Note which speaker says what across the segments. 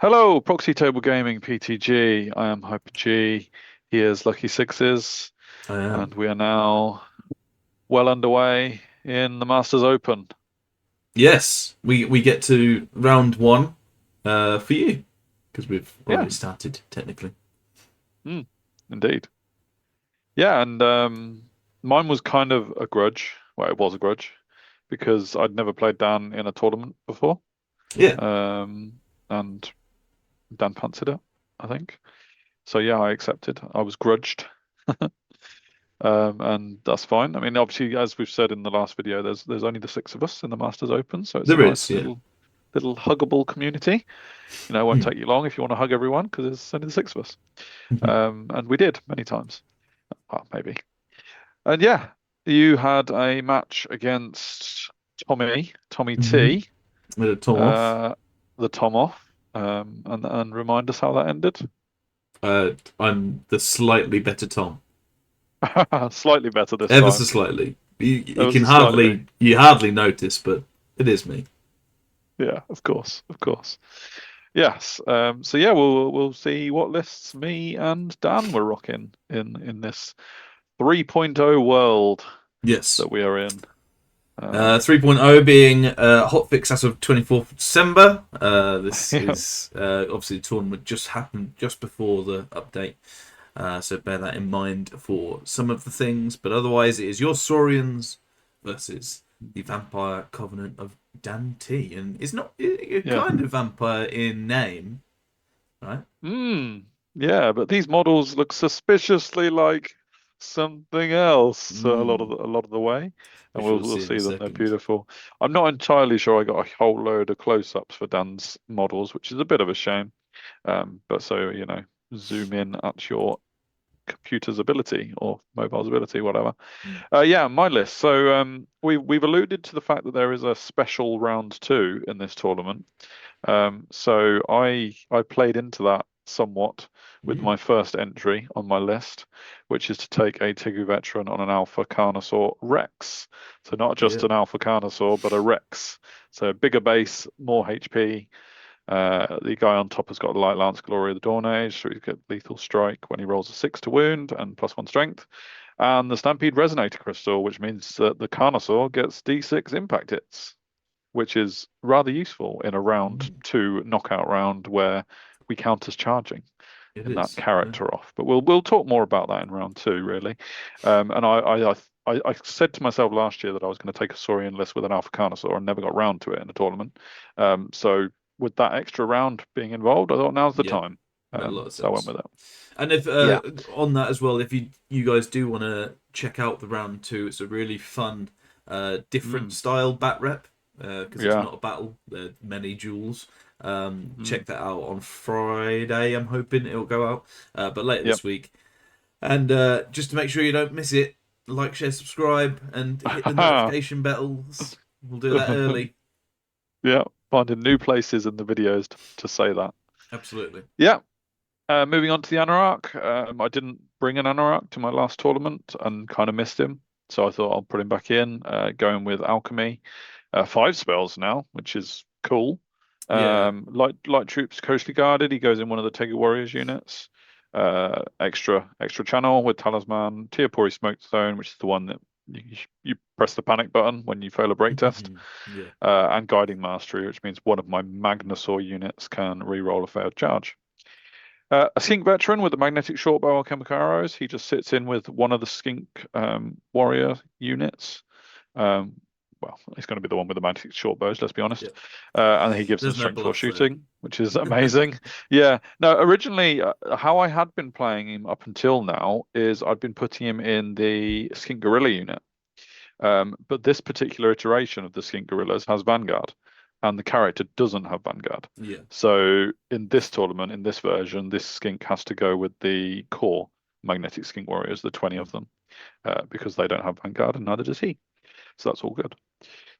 Speaker 1: Hello, Proxy Table Gaming PTG. I am Hyper G. Here's Lucky Sixes,
Speaker 2: I
Speaker 1: and
Speaker 2: am.
Speaker 1: we are now well underway in the Masters Open.
Speaker 2: Yes, we get to round one for you because we've
Speaker 1: Yeah,
Speaker 2: already started technically.
Speaker 1: mm, indeed. Yeah, and mine was kind of a grudge. Well, it was a grudge because I'd never played Dan in a tournament before,
Speaker 2: Yeah,
Speaker 1: um, and Dan fancied it, I think. So yeah, I accepted. I was grudged. And that's fine. I mean, obviously, as we've said in the last video, there's only the six of us in the Masters Open, so it's a
Speaker 2: there is.
Speaker 1: nice
Speaker 2: Yeah.
Speaker 1: little huggable community. It won't
Speaker 2: Hmm.
Speaker 1: take you long if you want to hug everyone because there's only the six of us. And we did many times. Well, maybe. And yeah, you had a match against Tommy
Speaker 2: Mm-hmm.
Speaker 1: T,
Speaker 2: With a Tom off.
Speaker 1: uh, the Tom off, and remind us how that ended.
Speaker 2: I'm the slightly better Tom,
Speaker 1: Slightly better this
Speaker 2: ever so
Speaker 1: time.
Speaker 2: slightly. You
Speaker 1: It
Speaker 2: you
Speaker 1: was
Speaker 2: can
Speaker 1: a slightly.
Speaker 2: hardly notice, but it is me.
Speaker 1: Yeah, of course, of course. Yes. So yeah, we'll see what lists me and Dan were rocking in this 3.0 world
Speaker 2: Yes.
Speaker 1: that we are in. Um,
Speaker 2: 3.0 being hotfix as of 24th of December. This
Speaker 1: yeah,
Speaker 2: is obviously the tournament just happened just before the update. So bear that in mind for some of the things. But otherwise, it is your Saurians versus the Vampire Covenant of Dan T. And it's not a
Speaker 1: yeah.
Speaker 2: kind of vampire in name, right?
Speaker 1: Mm, yeah, but these models look suspiciously like something else
Speaker 2: Mm,
Speaker 1: a lot of the way, and
Speaker 2: which we'll
Speaker 1: we'll
Speaker 2: see in a
Speaker 1: see them. They're
Speaker 2: second.
Speaker 1: beautiful. I'm not entirely sure I got a whole load of close-ups for Dan's models, which is a bit of a shame. But so zoom in at your computer's ability or mobile's ability, whatever.
Speaker 2: Mm.
Speaker 1: Yeah, my list. So we've alluded to the fact that there is a special round two in this tournament. So I played into that somewhat with
Speaker 2: Mm.
Speaker 1: my first entry on my list, which is to take a Tigu veteran on an Alpha Carnosaur Rex. So not just
Speaker 2: Yeah.
Speaker 1: an Alpha Carnosaur, but a Rex. So bigger base, more HP. The guy on top has got a Light Lance Glory of the Dawn Age, so he get lethal strike when he rolls a 6 to wound and +1 strength. And the Stampede Resonator Crystal, which means that the Carnosaur gets D6 impact hits, which is rather useful in a round
Speaker 2: Mm.
Speaker 1: two knockout round where we count as charging
Speaker 2: It
Speaker 1: in that
Speaker 2: is. Yeah.
Speaker 1: character off. But we'll talk more about that in round two, really. And I said to myself last year that I was going to take a Saurian list with an Alpha Carnosaur and never got round to it in a tournament. So with that extra round being involved, I thought now's the
Speaker 2: Yeah.
Speaker 1: time.
Speaker 2: Made a lot of
Speaker 1: So I went
Speaker 2: sense.
Speaker 1: with it.
Speaker 2: And if
Speaker 1: Yeah.
Speaker 2: on that as well, if you guys do want to check out the round two, it's a really fun, different
Speaker 1: Mm,
Speaker 2: style bat rep because it's
Speaker 1: yeah.
Speaker 2: not a battle. There are many duels.
Speaker 1: Mm,
Speaker 2: Check that out on Friday. I'm hoping it'll go out, but later
Speaker 1: yep.
Speaker 2: this week. And just to make sure you don't miss it, like, share, subscribe, and hit the notification bells. We'll do that early.
Speaker 1: Yeah. Finding new places in the videos to say that.
Speaker 2: Absolutely.
Speaker 1: Yeah. Moving on to the Anorak. I didn't bring an Anorak to my last tournament and kind of missed him. So I thought I'll put him back in, going with Alchemy. Five spells now, which is cool.
Speaker 2: Yeah.
Speaker 1: Light troops coastally guarded. He goes in one of the Tegu Warriors units. Extra channel with Talisman, Teopori Smoke Zone, which is the one that you press the panic button when you fail a break test.
Speaker 2: Yeah.
Speaker 1: And Guiding Mastery, which means one of my Magnasaur units can re-roll a failed charge. A skink veteran with the magnetic short bow or chemical arrows. He just sits in with one of the skink warrior units. Um, well, he's going to be the one with the magnetic short bows, let's be honest.
Speaker 2: Yeah.
Speaker 1: And he gives them
Speaker 2: There's no
Speaker 1: strength 4
Speaker 2: bluff there.
Speaker 1: shooting, which is amazing. Yeah. No, originally, how I had been playing him up until now is I'd been putting him in the skink gorilla unit. But this particular iteration of the skink gorillas has Vanguard, and the character doesn't have Vanguard.
Speaker 2: Yeah.
Speaker 1: So in this tournament, in this version, this skink has to go with the core magnetic skink warriors, the 20 of them, because they don't have Vanguard, and neither does he. So that's all good.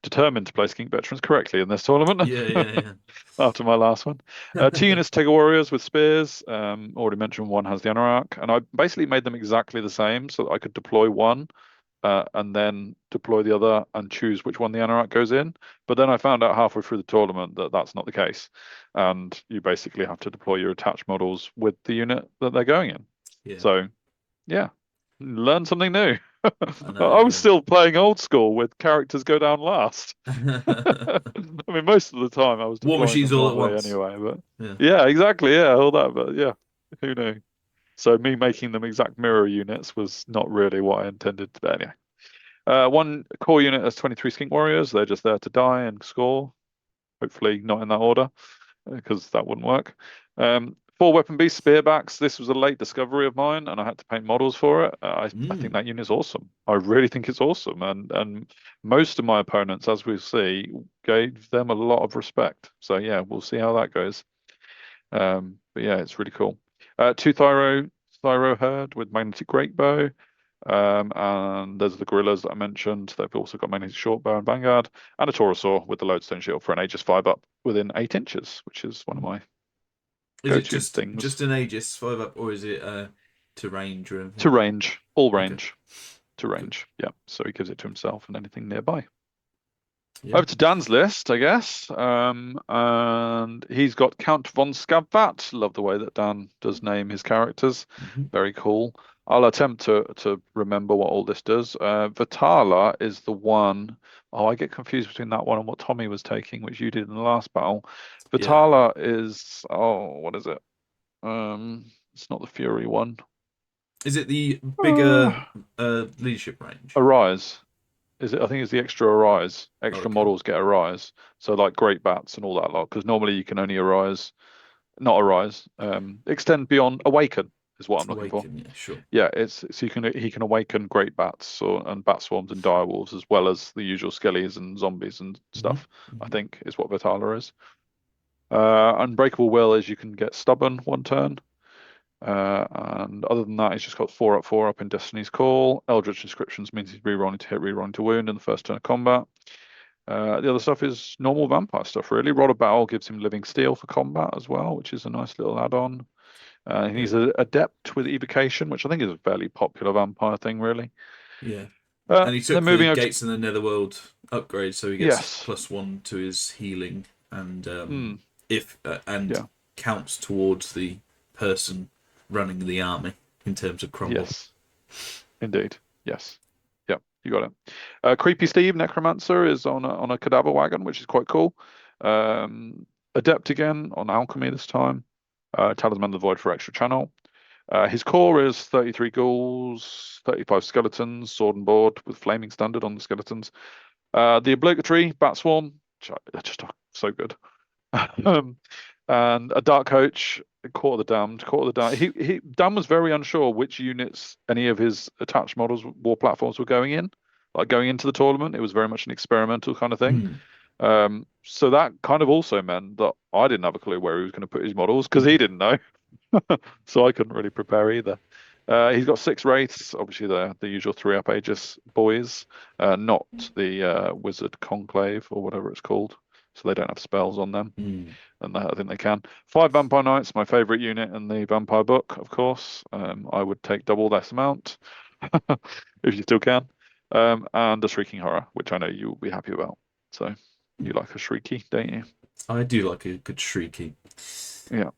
Speaker 1: Determined to play skink veterans correctly in this tournament
Speaker 2: Yeah, yeah,
Speaker 1: after my last one. Two
Speaker 2: yeah.
Speaker 1: units Tega warriors with spears. Already mentioned one has the Anorak, and I basically made them exactly the same so that I could deploy one and then deploy the other and choose which one the anorak goes in. But then I found out halfway through the tournament that that's not the case, and you basically have to deploy your attached models with the unit that they're going in.
Speaker 2: Yeah,
Speaker 1: So yeah, learn something new.
Speaker 2: I
Speaker 1: I was
Speaker 2: know.
Speaker 1: still playing old school with characters go down last.
Speaker 2: Yeah.
Speaker 1: I mean, most of the time I was
Speaker 2: War
Speaker 1: deploying
Speaker 2: machines
Speaker 1: them
Speaker 2: all at
Speaker 1: normally
Speaker 2: once.
Speaker 1: anyway, but
Speaker 2: Yeah.
Speaker 1: yeah, exactly, yeah, all that, but yeah, who knew? So me making them exact mirror units was not really what I intended to be anyway. One core unit has 23 skink warriors. They're just there to die and score. Hopefully not in that order, because that wouldn't work. Four weapon beast spearbacks. This was a late discovery of mine, and I had to paint models for it. I think
Speaker 2: Mm.
Speaker 1: that unit is awesome. I really think it's awesome, and most of my opponents, as we see, gave them a lot of respect. So yeah, we'll see how that goes. But yeah, it's really cool. Two Thyro herd with magnetic great bow. And there's the gorillas that I mentioned. They've also got magnetic short bow and vanguard, and a Taurosaur with the lodestone shield for an Aegis 5 up within 8 inches, which is one of my
Speaker 2: Is it
Speaker 1: go-to
Speaker 2: just
Speaker 1: things.
Speaker 2: an Aegis 5 up, or is it to range or
Speaker 1: To
Speaker 2: anything?
Speaker 1: range, all
Speaker 2: Okay,
Speaker 1: range, to
Speaker 2: good.
Speaker 1: range. Yeah, so he gives it to himself and anything nearby.
Speaker 2: Yeah.
Speaker 1: Over to Dan's list, I guess. And he's got Count von Scabvat. Love the way that Dan does name his characters.
Speaker 2: Hmm.
Speaker 1: Very cool. I'll attempt to remember what all this does. Vitala is the one. Oh, I get confused between that one and what Tommy was taking, which you did in the last battle.
Speaker 2: Yeah.
Speaker 1: Vitala is, oh, what is it? It's not the Fury one.
Speaker 2: Is it the bigger
Speaker 1: Uh,
Speaker 2: leadership range?
Speaker 1: Arise. Is it? I think it's the extra arise.
Speaker 2: Oh,
Speaker 1: Extra
Speaker 2: okay.
Speaker 1: models get arise. So like great bats and all that lot. Because normally you can only arise, not arise. Extend beyond awaken is what I'm looking for.
Speaker 2: Awaken, yeah, sure.
Speaker 1: Yeah, it's so he can awaken great bats and bat swarms and dire wolves as well as the usual skellies and zombies and
Speaker 2: Hmm.
Speaker 1: stuff. I
Speaker 2: Hmm.
Speaker 1: think is what Vitala is. Unbreakable Will is you can get stubborn 1 turn. And other than that, he's just got 4 up in Destiny's Call. Eldritch Inscriptions means he's rerolling to hit, rerolling to wound in the first turn of combat. The other stuff is normal vampire stuff, really. Rod of Battle gives him Living Steel for combat as well, which is a nice little add-on.
Speaker 2: Yeah.
Speaker 1: He's an adept with evocation, which I think is a fairly popular vampire thing, really.
Speaker 2: Yeah. And he
Speaker 1: Then
Speaker 2: took the
Speaker 1: moving over to
Speaker 2: Gates in the Netherworld upgrade, so he gets
Speaker 1: yes,
Speaker 2: +1 to his healing, and
Speaker 1: mm,
Speaker 2: if and
Speaker 1: yeah,
Speaker 2: counts towards the person running the army in terms of crumble.
Speaker 1: yes, indeed, yes, yeah, you got it. Creepy Steve Necromancer is on a cadaver wagon, which is quite cool. Adept again on alchemy this time. Talisman of the Void for extra channel. His core is 33 ghouls, 35 skeletons, sword and board with flaming standard on the skeletons. The obligatory bat swarm, which are just so good. um, and a dark coach, Court of the Damned. Court of the Damned. Dan was very unsure which units any of his attached models, war platforms were going in, like going into the tournament. It was very much an experimental kind of thing.
Speaker 2: Mm.
Speaker 1: So that kind of also meant that I didn't have a clue where he was going to put his models because he didn't know. So I couldn't really prepare either. He's got 6 wraiths, obviously the usual 3 up Aegis boys, not the Wizard Conclave or whatever it's called. So they don't have spells on them,
Speaker 2: Mm.
Speaker 1: and I think they can. 5 Vampire Knights, my favourite unit in the Vampire book, of course. I would take double this amount if you still can. And the Shrieking Horror, which I know you will be happy about. So you like a Shrieky, don't you?
Speaker 2: I do like a good shrieky.
Speaker 1: Yeah.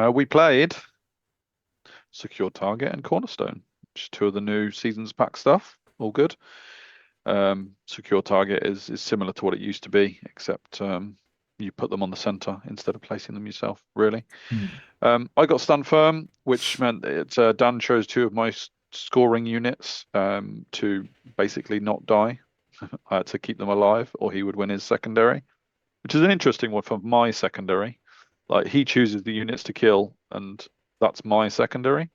Speaker 1: We played Secure Target and Cornerstone, which is 2 of the new seasons pack stuff. All good. Secure Target is similar to what it used to be, except you put them on the center instead of placing them yourself, really.
Speaker 2: Mm.
Speaker 1: I got Stand Firm, which meant that Dan chose 2 of my scoring units to basically not die. I had to keep them alive, or he would win his secondary, which is an interesting one for my secondary. Like he chooses the units to kill, and that's my secondary.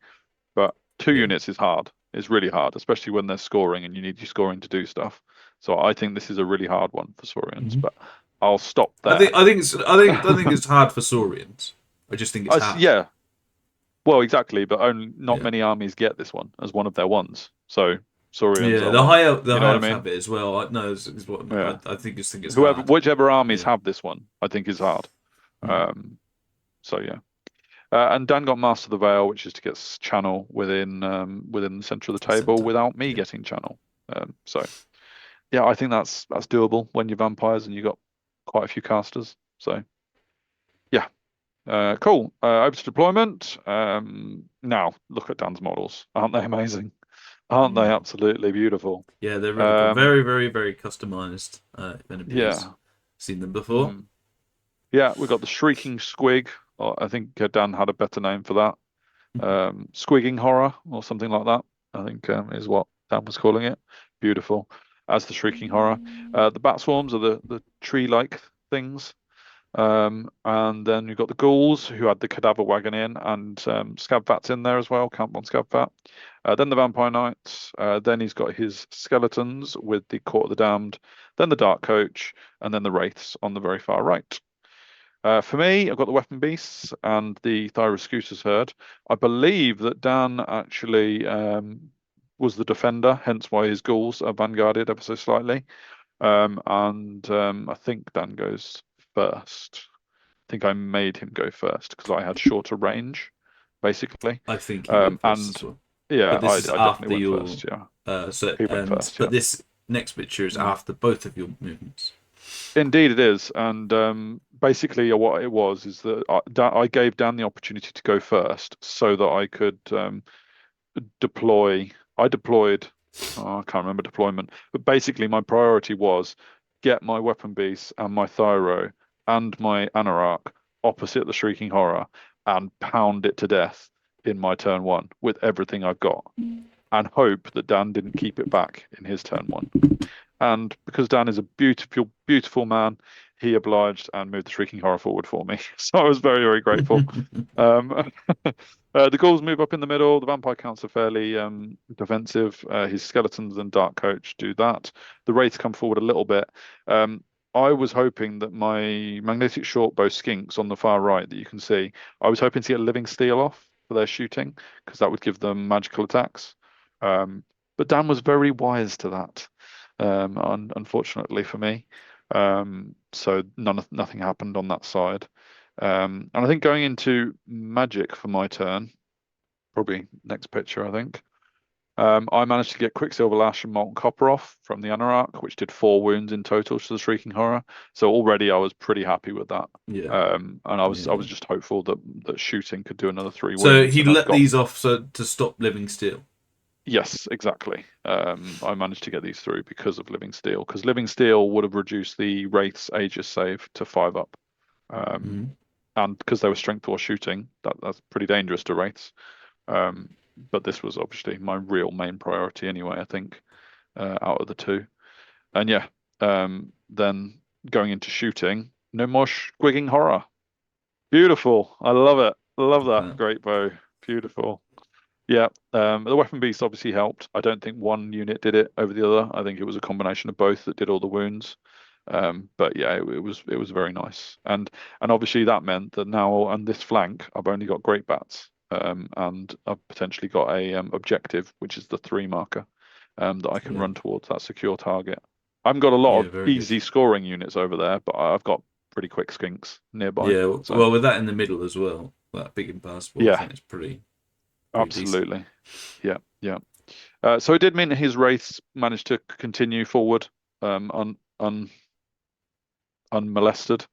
Speaker 1: But 2
Speaker 2: Yeah.
Speaker 1: units is hard. It's really hard, especially when they're scoring and you need your scoring to do stuff. So I think this is a really hard one for Saurians,
Speaker 2: Mhm.
Speaker 1: but I'll stop
Speaker 2: I
Speaker 1: there.
Speaker 2: think I think it's I don't think it's hard for Saurians. I just think it's hard.
Speaker 1: Yeah, well, exactly, but only not
Speaker 2: Yeah.
Speaker 1: many armies get this one as one of their ones. So Saurians
Speaker 2: Yeah,
Speaker 1: are one.
Speaker 2: the
Speaker 1: You know
Speaker 2: high
Speaker 1: what I
Speaker 2: elves
Speaker 1: mean?
Speaker 2: have it as well. No, is what
Speaker 1: Yeah.
Speaker 2: I think just think it's
Speaker 1: Whoever,
Speaker 2: hard.
Speaker 1: whichever armies
Speaker 2: Yeah.
Speaker 1: have this one, I think is hard.
Speaker 2: Mm.
Speaker 1: Um, so yeah. And Dan got Master of the Veil, which is to get channel within the center of the table
Speaker 2: Center.
Speaker 1: without me
Speaker 2: Yeah.
Speaker 1: getting channel. So yeah, I think that's doable when you're vampires and you've got quite a few casters. So yeah, cool. Over to deployment. Now look at Dan's models. Aren't they amazing? Aren't they
Speaker 2: Mm.
Speaker 1: absolutely beautiful?
Speaker 2: Yeah, they're really good.
Speaker 1: Um,
Speaker 2: Very, very, very customized. If anybody's
Speaker 1: yeah.
Speaker 2: seen them before.
Speaker 1: Mm. Yeah, we got the Shrieking Squig. I think Dan had a better name for that. Squigging Horror or something like that, I think is what Dan was calling it. Beautiful. As the Shrieking Horror. The Bat Swarms are the tree-like things. And then you've got the ghouls who had the cadaver wagon in, and scab fats in there as well, camp on scab fat. Then the vampire knights. Then he's got his skeletons with the court of the damned. Then the dark coach, and then the wraiths on the very far right. For me, I've got the weapon beasts and the Thyroscutus herd. I believe that Dan actually was the defender, hence why his ghouls are vanguarded ever so slightly. And I think Dan goes first. I think I made him go first because I had shorter range, basically.
Speaker 2: I think he went first
Speaker 1: And
Speaker 2: as well.
Speaker 1: yeah,
Speaker 2: But
Speaker 1: I
Speaker 2: this is
Speaker 1: definitely
Speaker 2: after
Speaker 1: went
Speaker 2: your
Speaker 1: first. Yeah,
Speaker 2: so
Speaker 1: he went
Speaker 2: and
Speaker 1: first.
Speaker 2: but
Speaker 1: Yeah.
Speaker 2: this next picture is
Speaker 1: Mm.
Speaker 2: after both of your movements.
Speaker 1: Indeed, it is. And basically, what it was is that I gave Dan the opportunity to go first so that I could deploy. I deployed, oh, I can't remember deployment, but basically, my priority was get my weapon beast and my Thyro and my Anarach opposite the Shrieking Horror and pound it to death in my turn one with everything I've got and hope that Dan didn't keep it back in his turn one. And because Dan is a beautiful, beautiful man, he obliged and moved the Shrieking Horror forward for me. So I was very, very grateful. Um, the ghouls move up in the middle. The vampire counts are fairly defensive. His skeletons and dark coach do that. The wraiths come forward a little bit. I was hoping that my magnetic shortbow skinks on the far right that you can see, I was hoping to get living steel off for their shooting because that would give them magical attacks. But Dan was very wise to that, unfortunately for me. So nothing happened on that side. And I think going into magic for my turn, probably next picture, I think. I managed to get Quicksilver Lash and Molten Copper off from the Anarach, which did 4 wounds in total to the Shrieking Horror. So already I was pretty happy with that.
Speaker 2: Yeah.
Speaker 1: And I was
Speaker 2: Yeah.
Speaker 1: just hopeful that shooting could do another 3
Speaker 2: So
Speaker 1: wounds,
Speaker 2: he
Speaker 1: and I've
Speaker 2: let
Speaker 1: got
Speaker 2: these off so to stop living steel.
Speaker 1: yes, exactly. I managed to get these through because of Living Steel, because Living Steel would have reduced the Wraith's Aegis save to 5 up.
Speaker 2: Mm.
Speaker 1: And because they were strength 4 shooting, that's pretty dangerous to Wraiths. But this was obviously my real main priority anyway, I think, out of the two. And yeah, then going into shooting, no more squigging horror. Beautiful. I love it. Love
Speaker 2: Look at
Speaker 1: that.
Speaker 2: that.
Speaker 1: Great bow. Beautiful. Yeah, the weapon beast obviously helped. I don't think one unit did it over the other. I think it was a combination of both that did all the wounds. But yeah, it was very nice. And obviously that meant that now on this flank I've only got great bats. And I've potentially got a objective, which is the 3 marker, that I can
Speaker 2: Yeah.
Speaker 1: run towards that secure target. I've got a lot
Speaker 2: Yeah.
Speaker 1: of
Speaker 2: Very good.
Speaker 1: easy scoring units over there, but I've got pretty quick skinks nearby.
Speaker 2: Yeah.
Speaker 1: So
Speaker 2: Well, with that in the middle as well, that big impassable, I
Speaker 1: yeah,
Speaker 2: think it's pretty decent.
Speaker 1: absolutely. Yeah, yeah. So it did mean that his race managed to continue forward, unmolested.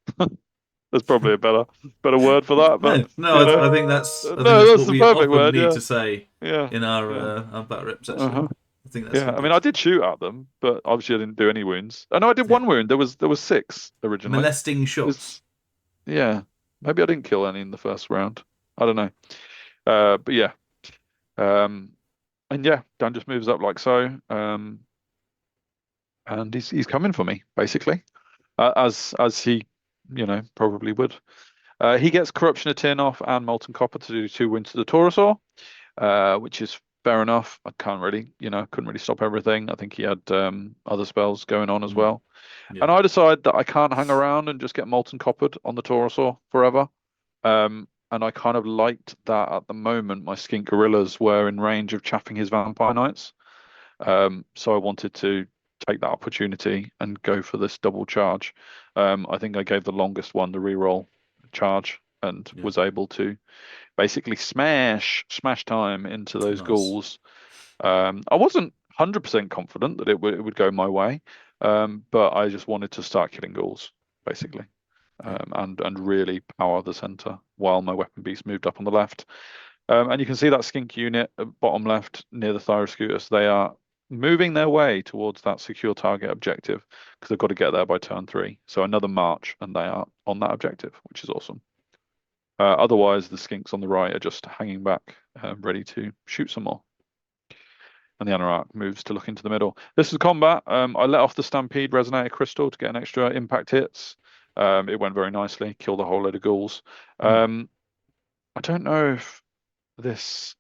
Speaker 1: There's probably a better word for that, but
Speaker 2: No, no,
Speaker 1: you know,
Speaker 2: I think
Speaker 1: no,
Speaker 2: that's
Speaker 1: that's
Speaker 2: what
Speaker 1: the
Speaker 2: we
Speaker 1: perfect
Speaker 2: often
Speaker 1: word.
Speaker 2: need
Speaker 1: Yeah,
Speaker 2: to say
Speaker 1: yeah,
Speaker 2: in
Speaker 1: yeah.
Speaker 2: our back reps. Actually,
Speaker 1: Uh-huh.
Speaker 2: I think that's
Speaker 1: Yeah.
Speaker 2: all
Speaker 1: I mean,
Speaker 2: good.
Speaker 1: I did shoot at them, but obviously I didn't do any wounds. I know I did
Speaker 2: Yeah.
Speaker 1: one wound. There was 6 originally.
Speaker 2: Molesting shots.
Speaker 1: Is yeah. Maybe I didn't kill any in the first round. I don't know. But yeah. Um, and yeah, Dan just moves up like so. And he's coming for me basically. As he, probably would. He gets Corruption of Tin off and Molten Copper to do 2 wounds to the Taurosaur, which is fair enough. I can't really, couldn't really stop everything. I think he had other spells going on as
Speaker 2: Mm.
Speaker 1: well.
Speaker 2: Yeah.
Speaker 1: And I decide that I can't hang around and just get Molten Coppered on the Taurosaur forever. And I kind of liked that at the moment my Skink Gorillas were in range of chaffing his Vampire Knights. So I wanted to take that opportunity and go for this double charge. I think I gave the longest one the reroll charge and
Speaker 2: Yeah.
Speaker 1: was able to basically smash time into those
Speaker 2: Nice.
Speaker 1: ghouls. I wasn't 100% confident that it would go my way, but I just wanted to start killing ghouls basically,
Speaker 2: Yeah.
Speaker 1: and really power the center while my weapon beast moved up on the left. And you can see that skink unit at bottom left near the Thyroscutus. They are moving their way towards that secure target objective because they've got to get there by turn 3. So another march, and they are on that objective, which is awesome. Otherwise, the skinks on the right are just hanging back, ready to shoot some more. And the Anarach moves to look into the middle. This is combat. I let off the Stampede Resonator Crystal to get an extra impact hits. It went very nicely, killed a whole load of ghouls. I don't know if this.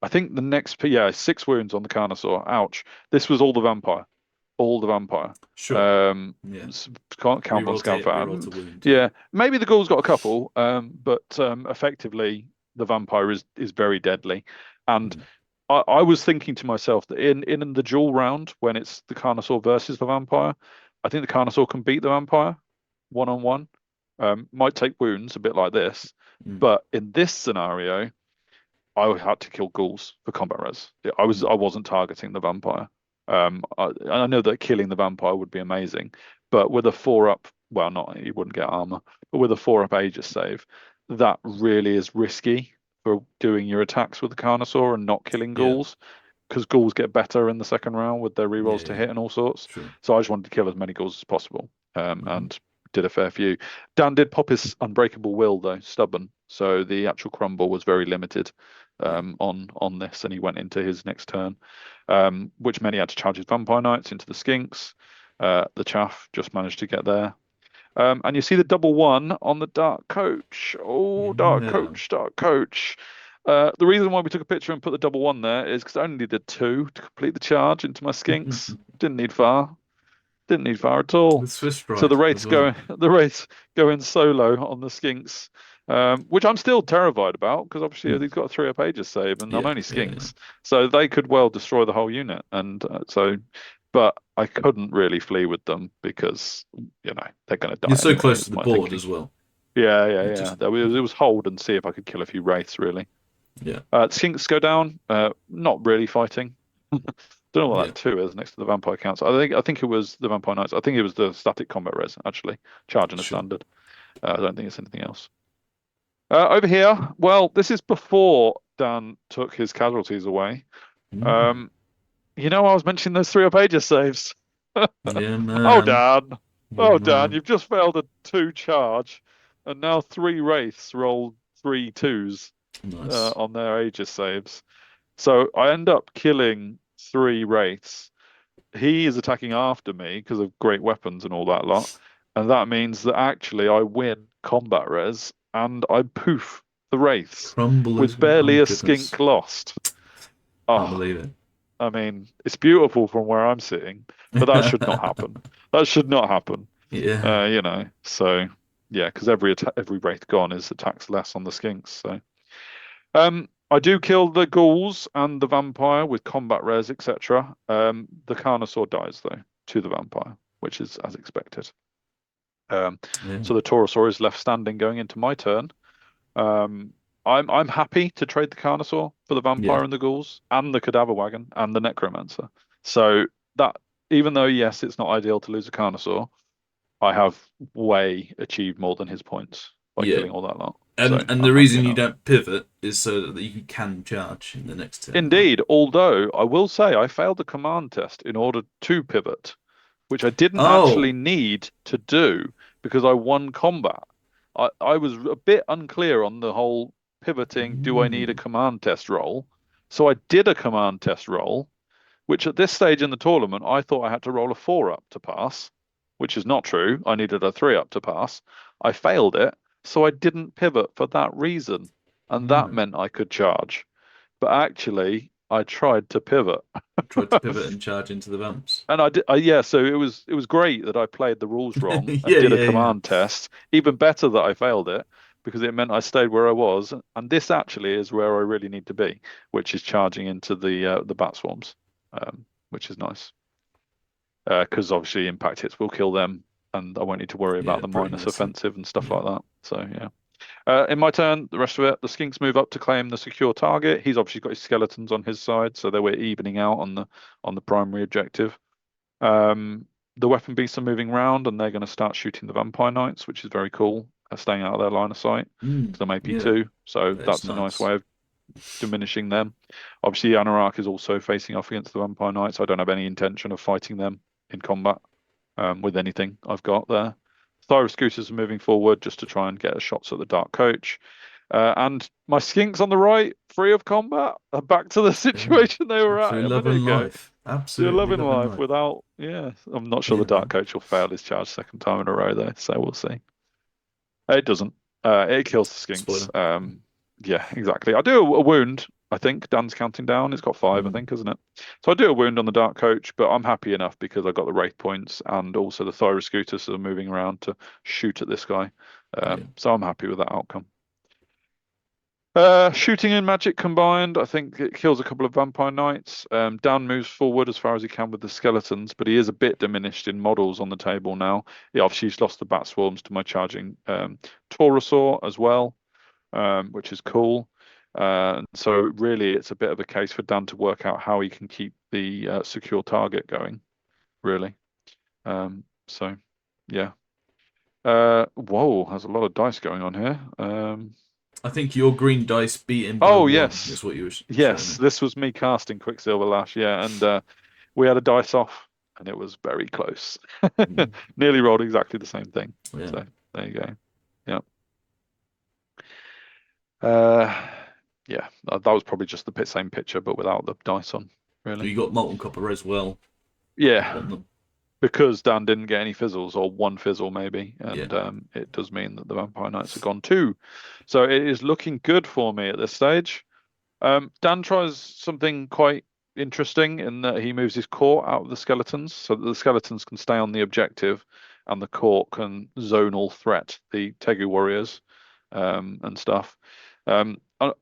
Speaker 1: I think the next, yeah, 6 wounds on the Carnosaur. Ouch. This was all the vampire. All the vampire.
Speaker 2: Sure. Yeah.
Speaker 1: Can't count on
Speaker 2: Reroll
Speaker 1: scout
Speaker 2: to hit,
Speaker 1: for
Speaker 2: reroll to wound.
Speaker 1: yeah, maybe the ghoul's got a couple, but effectively the vampire is very deadly. And I was thinking to myself that in the duel round, when it's the Carnosaur versus the vampire, I think the Carnosaur can beat the vampire 1-on-1. Might take wounds a bit like this, but in this scenario, I had to kill ghouls for combat res. I wasn't targeting the vampire. I know that killing the vampire would be amazing, but with a 4-up, well, not you wouldn't get armor, but with a 4-up Aegis save, that really is risky for doing your attacks with the Carnosaur and not killing
Speaker 2: Yeah.
Speaker 1: ghouls, because ghouls get better in the second round with their
Speaker 2: Yeah.
Speaker 1: rerolls to hit and all sorts.
Speaker 2: Sure.
Speaker 1: So I just wanted to kill as many ghouls as possible, and did a fair few. Dan did pop his Unbreakable Will though, stubborn. So the actual crumble was very limited on this, and he went into his next turn, which meant he had to charge his Vampire Knights into the Skinks. The Chaff just managed to get there. And you see the double 1 on the Dark Coach. Oh, Dark Coach, Dark Coach. The reason why we took a picture and put the double 1 there is because I only needed 2 to complete the charge into my Skinks. Didn't need far. Didn't need far at all.
Speaker 2: The Swiss ride
Speaker 1: So the
Speaker 2: as well.
Speaker 1: race going solo on the Skinks, which I'm still terrified about because obviously he's got a 3-up Aegis save and I'm only Skinks, so they could well destroy the whole unit. And but I couldn't really flee with them because they're going to die.
Speaker 2: You're so
Speaker 1: Anyway,
Speaker 2: close to the
Speaker 1: my
Speaker 2: board
Speaker 1: thinking.
Speaker 2: as well.
Speaker 1: Yeah.
Speaker 2: Just...
Speaker 1: It was hold and see if I could kill a few wraiths really.
Speaker 2: Yeah.
Speaker 1: Skinks go down. Not really fighting. Don't know what that 2 is next to the Vampire Council. I think it was the Vampire Knights. I think it was the static combat res, actually. Charging a standard. I don't think it's anything else. Over here, well, this is before Dan took his casualties away. I was mentioning those 3-up Aegis saves.
Speaker 2: Yeah, man.
Speaker 1: Oh, Dan.
Speaker 2: Yeah,
Speaker 1: Dan, you've just failed a 2 charge, and now 3 Wraiths rolled 3 2s on their Aegis saves. So I end up killing 3 Wraiths. He is attacking after me because of great weapons and all that lot. And that means that actually I win combat res and I poof the Wraiths with barely a skink lost.
Speaker 2: Can't believe it.
Speaker 1: I mean, it's beautiful from where I'm sitting, but that should not happen. That should not happen.
Speaker 2: Yeah.
Speaker 1: So yeah, because every Wraith gone is attacks less on the skinks. So I do kill the ghouls and the vampire with combat res, etc. The Carnosaur dies though to the vampire, which is as expected. So the Taurosaur is left standing going into my turn. I'm happy to trade the Carnosaur for the vampire and the ghouls and the Cadaver Wagon and the Necromancer. So that, even though yes, it's not ideal to lose a Carnosaur, I have way achieved more than his points by killing all that lot.
Speaker 2: And the reason you don't pivot is so that you can charge in the next turn.
Speaker 1: Indeed, although I will say I failed the command test in order to pivot, which I didn't actually need to do because I won combat. I was a bit unclear on the whole pivoting. Do I need a command test roll? So I did a command test roll, which at this stage in the tournament, I thought I had to roll a 4-up to pass, which is not true. I needed a 3-up to pass. I failed it. So I didn't pivot for that reason, and that meant I could charge. But actually, I tried to pivot.
Speaker 2: Tried to pivot and charge into the bumps.
Speaker 1: And I did. So it was great that I played the rules wrong and did a command test. Even better that I failed it because it meant I stayed where I was. And this actually is where I really need to be, which is charging into the bat swarms, which is nice. Because obviously impact hits will kill them. And I won't need to worry about the minus offensive and stuff like that. So yeah. In my turn, the rest of it, the skinks move up to claim the secure target. He's obviously got his skeletons on his side, so they were evening out on the primary objective. The weapon beasts are moving around, and they're going to start shooting the vampire knights, which is very cool. Staying out of their line of sight because I'm
Speaker 2: Yeah,
Speaker 1: AP2, so
Speaker 2: that's
Speaker 1: that's a nice
Speaker 2: nice.
Speaker 1: way of diminishing them. Obviously, Anarach is also facing off against the vampire knights. I don't have any intention of fighting them in combat with anything I've got there. Thyra scooters are moving forward just to try and get shots at the dark coach. And my skinks on the right, free of combat, are back to the
Speaker 2: Yeah,
Speaker 1: situation they were at
Speaker 2: absolutely
Speaker 1: a minute
Speaker 2: loving
Speaker 1: ago.
Speaker 2: life.
Speaker 1: They're
Speaker 2: Absolutely
Speaker 1: loving
Speaker 2: loving
Speaker 1: life
Speaker 2: life.
Speaker 1: without, yeah. I'm not sure the
Speaker 2: Yeah,
Speaker 1: dark
Speaker 2: man.
Speaker 1: coach will fail his charge second time in a row though, so we'll see. It doesn't. It kills the skinks.
Speaker 2: Spoiler.
Speaker 1: Yeah, exactly. I do a wound. I think Dan's counting down. It's got 5, I
Speaker 2: Mm,
Speaker 1: think, isn't it? So I do a wound on the dark coach, but I'm happy enough because I got the wraith points and also the thyroscutus are moving around to shoot at this guy.
Speaker 2: yeah.
Speaker 1: So I'm happy with that outcome. Shooting and magic combined, I think it kills a couple of vampire knights. Dan moves forward as far as he can with the skeletons, but he is a bit diminished in models on the table now. He obviously he's lost the bat swarms to my charging Taurosaur as well, which is cool. So really, it's a bit of a case for Dan to work out how he can keep the secure target going. Really. So yeah. Whoa, there's a lot of dice going on here.
Speaker 2: I think your green dice beat him by
Speaker 1: Oh
Speaker 2: one,
Speaker 1: yes,
Speaker 2: is what you were showing
Speaker 1: yes.
Speaker 2: me.
Speaker 1: This was me casting Quicksilver Lash. Yeah, and we had a dice off, and it was very close.
Speaker 2: Mm,
Speaker 1: Nearly rolled exactly the same thing.
Speaker 2: yeah.
Speaker 1: So there you go. Yeah. Uh, yeah. That was probably just the same picture, but without the dice on.
Speaker 2: So
Speaker 1: Really.
Speaker 2: you got molten copper as well
Speaker 1: Yeah.
Speaker 2: on them.
Speaker 1: Because Dan didn't get any fizzles, or one fizzle maybe,
Speaker 2: Yeah.
Speaker 1: and it does mean that the Vampire Knights are gone too. So it is looking good for me at this stage. Dan tries something quite interesting in that he moves his court out of the skeletons so that the skeletons can stay on the objective and the court can zonal threat the Tegu warriors and stuff.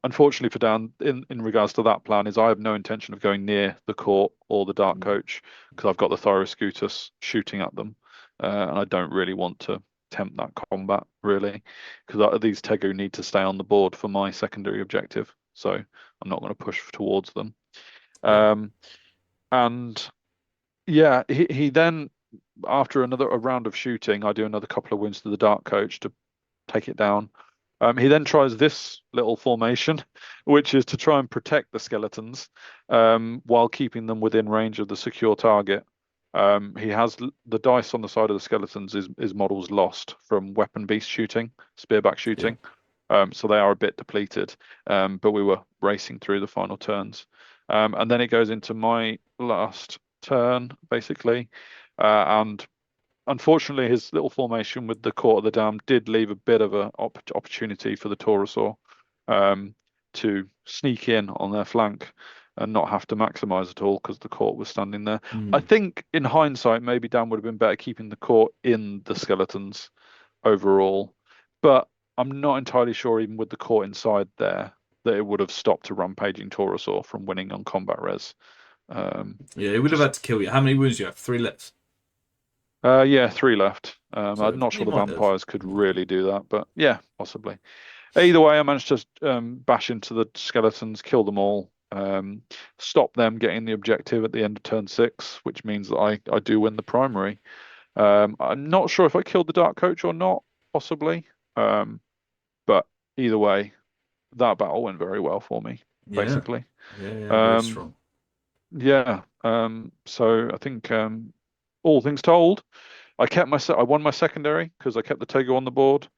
Speaker 1: Unfortunately for Dan, in regards to that plan, is I have no intention of going near the court or the dark
Speaker 2: Mm,
Speaker 1: coach because I've got the Thyroscutus shooting at them, and I don't really want to tempt that combat really because these Tegu need to stay on the board for my secondary objective. So I'm not going to push towards them.
Speaker 2: yeah.
Speaker 1: Um, and yeah, he then after a round of shooting, I do another couple of wounds to the dark coach to take it down. He then tries this little formation, which is to try and protect the skeletons while keeping them within range of the secure target. He has the dice on the side of the skeletons is models lost from weapon beast shooting, spearback
Speaker 2: Yeah.
Speaker 1: shooting. So they are a bit depleted, but we were racing through the final turns. And then it goes into my last turn, basically. And unfortunately, his little formation with the Court of the Dam did leave a bit of an opportunity for the Taurosaur um, to sneak in on their flank and not have to maximize at all because the court was standing there. I
Speaker 2: Mm,
Speaker 1: think in hindsight, maybe Dan would have been better keeping the court in the skeletons overall, but I'm not entirely sure, even with the court inside there, that it would have stopped a rampaging Taurosaur from winning on combat res.
Speaker 2: yeah, he would have
Speaker 1: Just
Speaker 2: had to kill you. How many wounds do you have? 3 left.
Speaker 1: Yeah, 3 left. I'm
Speaker 2: So
Speaker 1: not
Speaker 2: he
Speaker 1: sure the
Speaker 2: might have.
Speaker 1: vampires could
Speaker 2: He might have.
Speaker 1: really do that, but yeah, possibly. Either way, I managed to bash into the skeletons, kill them all, stop them getting the objective at the end of turn 6, which means that I do win the primary. I'm not sure if I killed the Dark Coach or not, possibly. But either way, that battle went very well for me,
Speaker 2: Yeah.
Speaker 1: basically.
Speaker 2: Yeah, yeah, very
Speaker 1: Um,
Speaker 2: strong.
Speaker 1: yeah. So I think all things told, I won my secondary because I kept the Tego on the board.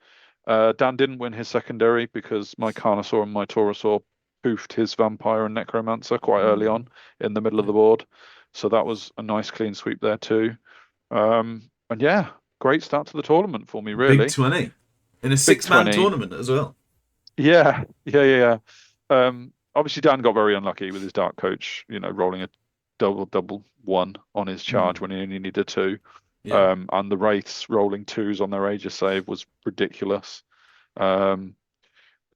Speaker 1: Dan didn't win his secondary because my Carnosaur and my Taurosaur poofed his Vampire and Necromancer quite early
Speaker 2: Mm,
Speaker 1: on in the middle of
Speaker 2: yeah.
Speaker 1: the board. So that was a nice clean sweep there too. And yeah, great start to the tournament for me,
Speaker 2: Big
Speaker 1: really.
Speaker 2: 20 in a
Speaker 1: Big
Speaker 2: 6-man
Speaker 1: 20.
Speaker 2: tournament as well.
Speaker 1: Yeah, yeah, yeah, yeah. Obviously Dan got very unlucky with his Dark Coach, rolling a double one on his charge
Speaker 2: Mm,
Speaker 1: when he only needed two.
Speaker 2: yeah.
Speaker 1: And the Wraiths rolling twos on their Aegis save was ridiculous. Um,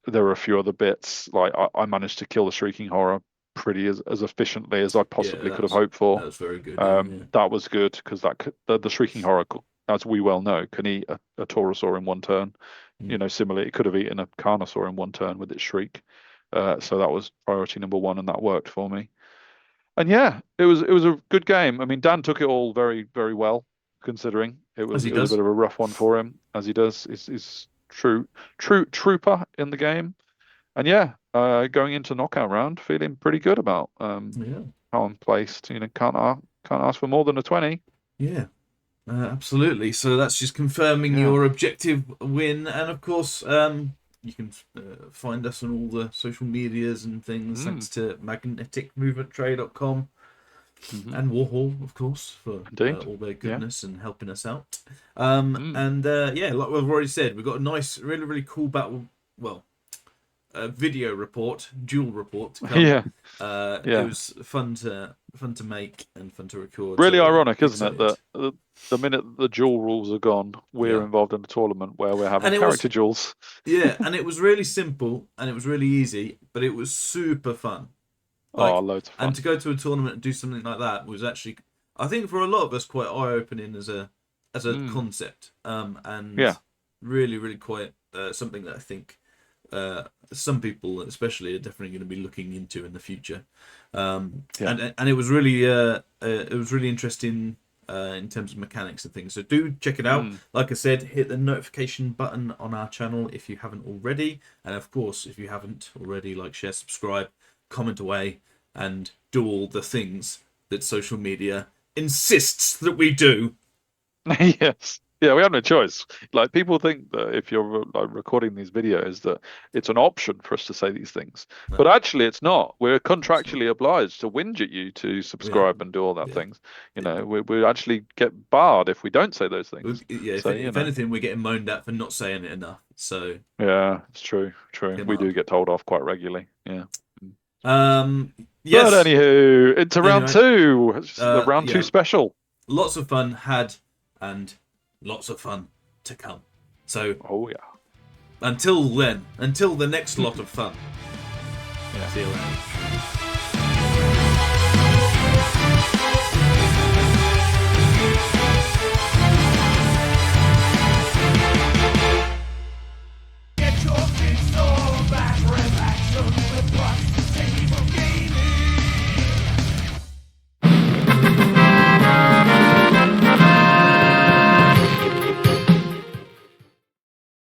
Speaker 1: there were a few other bits, like I managed to kill the Shrieking Horror pretty as efficiently as I
Speaker 2: Yeah,
Speaker 1: possibly could have hoped for.
Speaker 2: that's very good. Yeah, yeah.
Speaker 1: That was good because the Shrieking Horror, as we well know, can eat a Taurosaur in one turn. You know, similarly, it could have eaten a Carnosaur in one turn with its shriek. So that was priority number one, and that worked for me. And yeah, it was a good game. I mean, Dan took it all very, very well, considering it
Speaker 2: As
Speaker 1: was
Speaker 2: he
Speaker 1: it was a
Speaker 2: does.
Speaker 1: bit of a rough one for him, as he does. He's trooper in the game. And yeah, going into knockout round, feeling pretty good about
Speaker 2: Yeah.
Speaker 1: how I'm placed. You know, can't ask for more than a 20.
Speaker 2: Yeah. Absolutely. So that's just confirming
Speaker 1: Yeah.
Speaker 2: your objective win, and of course, you can find us on all the social medias and things thanks to magneticmovementtrade.com
Speaker 1: Hmm.
Speaker 2: and Warhol, of course, for
Speaker 1: Indeed.
Speaker 2: all their
Speaker 1: Yeah.
Speaker 2: goodness and helping us out.
Speaker 1: Mm.
Speaker 2: And yeah, like we've already said, we've got a nice, really, really cool battle. Well, video report, duel report to come.
Speaker 1: Yeah.
Speaker 2: It
Speaker 1: Yeah.
Speaker 2: was fun to make and fun to record.
Speaker 1: Really
Speaker 2: So
Speaker 1: ironic, isn't it,
Speaker 2: excited.
Speaker 1: that the minute the duel rules are gone, we're
Speaker 2: Yeah,
Speaker 1: involved in a tournament where we're having
Speaker 2: and it was
Speaker 1: character duels.
Speaker 2: yeah, and it was really simple and it was really easy, but it was super fun.
Speaker 1: Oh,
Speaker 2: Like,
Speaker 1: loads of
Speaker 2: and
Speaker 1: fun.
Speaker 2: to go to a tournament and do something like that was actually, I think, for a lot of us, quite eye opening as a
Speaker 1: Mm.
Speaker 2: concept. And
Speaker 1: Yeah.
Speaker 2: really, really quite something that I think some people, especially, are definitely going to be looking into in the future.
Speaker 1: Yeah.
Speaker 2: And it was really interesting in terms of mechanics and things. So do check it out.
Speaker 1: Mm.
Speaker 2: Like I said, hit the notification button on our channel if you haven't already, and of course, if you haven't already, like, share, subscribe, comment away, and do all the things that social media insists that we do.
Speaker 1: Yes. Yeah, we have no choice. Like, people think that if you're like recording these videos that it's an option for us to say these things. But
Speaker 2: No,
Speaker 1: actually it's not. We're
Speaker 2: it's not.
Speaker 1: contractually obliged to whinge at you to
Speaker 2: We are.
Speaker 1: subscribe and do all that
Speaker 2: Yeah.
Speaker 1: things. You know, we actually get barred if we don't say those things.
Speaker 2: Yeah,
Speaker 1: So, you
Speaker 2: if
Speaker 1: know.
Speaker 2: anything, we're getting moaned at for not saying it enough. So
Speaker 1: Yeah, it's true, true.
Speaker 2: come
Speaker 1: We do
Speaker 2: on.
Speaker 1: get told off quite regularly. Yeah. But
Speaker 2: Yes.
Speaker 1: anywho, it's a round
Speaker 2: Anyway,
Speaker 1: two. It's the round two
Speaker 2: yeah,
Speaker 1: special.
Speaker 2: lots of fun had, and lots of fun to come. So
Speaker 1: Oh yeah.
Speaker 2: until then, until the next lot of fun.
Speaker 1: Yeah.
Speaker 2: See you later.